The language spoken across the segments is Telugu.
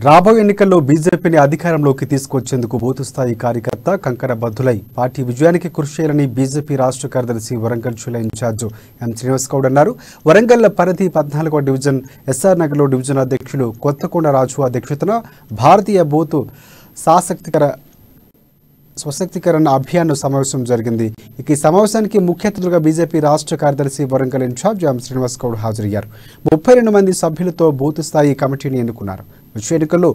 రాబోయే ఎన్నికల్లో బీజేపీని అధికారంలోకి తీసుకొచ్చేందుకు బూత్ స్థాయి కార్యకర్త కంకణబద్దులై పార్టీ విజయానికి కృషి చేయాలని బీజేపీ రాష్ట్ర కార్యదర్శి వరంగల్ జిల్లా ఇన్ఛార్జ్ ఎం శ్రీనివాస్ గౌడ్ అన్నారు. వరంగల్ పరిధి 14వ డివిజన్ ఎస్ఆర్ నగర్లో డివిజన్ అధ్యక్షులు కొత్తకొండ రాజు అధ్యక్షతన భారతీయ బూత్ స్వశక్తీకరణ అభియాన్ సమావేశం జరిగింది. ఈ సమావేశానికి ముఖ్య అతిథులుగా బీజేపీ రాష్ట్ర కార్యదర్శి వరంగల్ ఇన్ఛార్జ్ ఎం శ్రీనివాస్ గౌడ్ హాజరయ్యారు. 32 మంది సభ్యులతో బూత్ స్థాయి కమిటీని ఎన్నుకున్నారు. వచ్చే ఎన్నికల్లో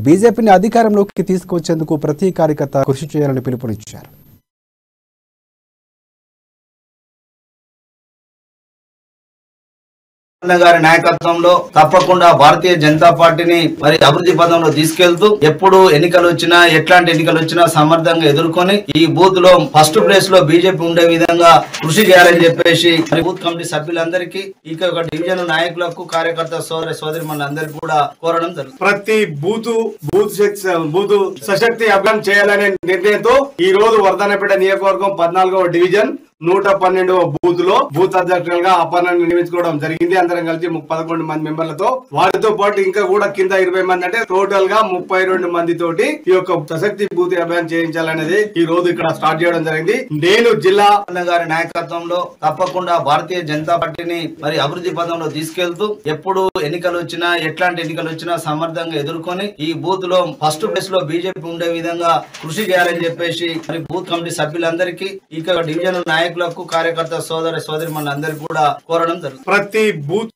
బీజేపీని అధికారంలోకి తీసుకొచ్చేందుకు ప్రతి కార్యకర్త కృషి చేయాలని పిలుపునిచ్చారు. గారి నాయకత్వంలో తప్పకుండా భారతీయ జనతా పార్టీని మరి అభివృద్ధి పదంలో తీసుకెళ్తూ ఎప్పుడు ఎన్నికలు వచ్చినా ఎట్లాంటి ఎన్నికలు వచ్చినా సమర్థంగా ఎదుర్కొని ఈ బూత్ లో ఫస్ట్ ప్లేస్ లో బీజేపీ ఉండే విధంగా కృషి చేయాలని చెప్పేసి మరి బూత్ కమిటీ సభ్యులందరికీ ఇక డివిజన్ నాయకులకు కార్యకర్త సోదరి మనందరికీ కూడా కోరడం జరుగుతుంది. ప్రతి బూత్ సశక్తి అభియాన్ చేయాలనే నిర్ణయంతో ఈ రోజు వర్ధనపేట నియోజకవర్గం 14వ డివిజన్ 112వ బూత్ లో బూత్ అధ్యక్షులుగా అపర్ణను నియమించుకోవడం జరిగింది. అందరం కలిసి 11 మంది మెంబర్లతో, వారితో పాటు ఇంకా కూడా కింద 20 మంది, అంటే టోటల్ గా 32 మంది తోటి ఈ యొక్క సశక్తి బూత్ అభియాన్ చేయించాలనేది ఈ రోజు ఇక్కడ స్టార్ట్ చేయడం జరిగింది. నేను జిల్లా గారి నాయకత్వంలో తప్పకుండా భారతీయ జనతా పార్టీని మరి అభివృద్ధి పదంలో తీసుకెళ్తూ ఎప్పుడు ఎన్నికలు వచ్చినా ఎట్లాంటి ఎన్నికలు వచ్చినా సమర్థంగా ఎదుర్కొని ఈ బూత్ లో ఫస్ట్ ప్లేస్ లో బీజేపీ ఉండే విధంగా కృషి చేయాలని చెప్పేసి మరి బూత్ కమిటీ సభ్యులందరికీ ఇక డివిజన్ నాయకులకు కార్యకర్త సోదరి మనందరికీ కూడా కోరడం జరుగుతుంది. ప్రతి బూత్